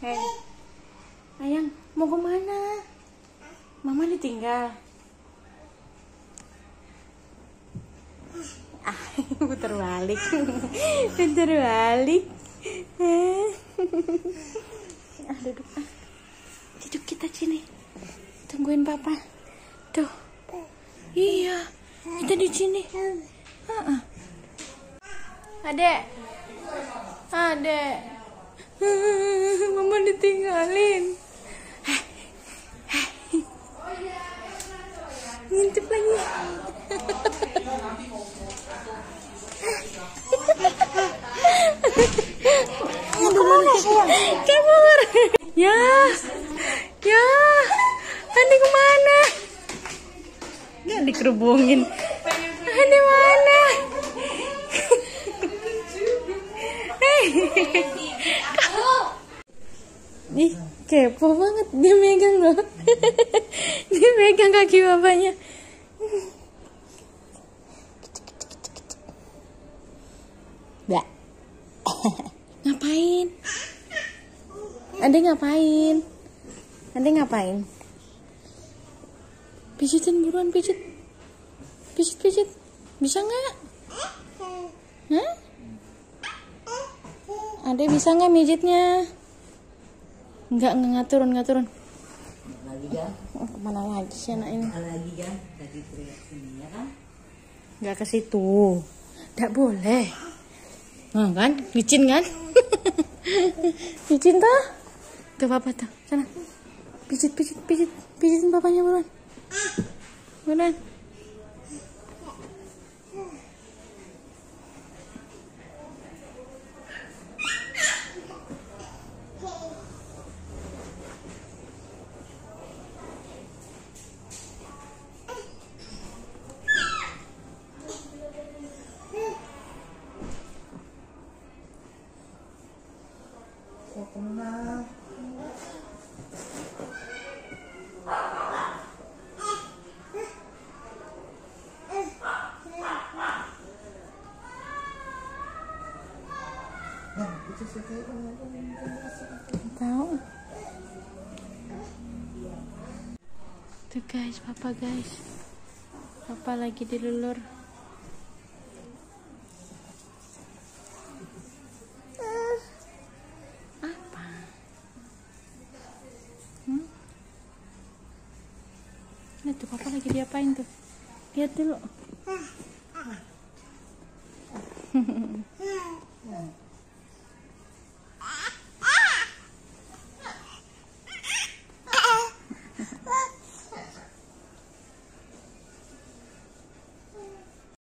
Hei, ayang mau kemana? Mama ditinggal. Putar balik, putar balik. Duduk. Duduk kita sini. Tungguin papa. Tuh. Iya, kita di sini. Adek. Mama ditinggalin. Ngintip lagi. Kabur. Ya. Andi kemana? Nggak dikerubungin. Andi mana? Ih, kepo banget. Dia megang loh. Dia megang kaki bapaknya. Bah. Ngapain? Ade ngapain? Pijitin buruan, pijit. Bisa nggak? Hah? Ade bisa nggak mijitnya? Nggak turun. Lagi kan? Kemana lagi sih anak ini? Lagi kan? Tadi teriak sini ya kan? Nggak ke situ. Nggak boleh. Nah kan, licin kan? Licin tuh. Tuh papa tuh, sana. Pijitin papanya buruan. Tahu. Tuh guys, papa lagi dilulur. Apa? Lihat tuh papa lagi diapain tuh? Lihat dulu.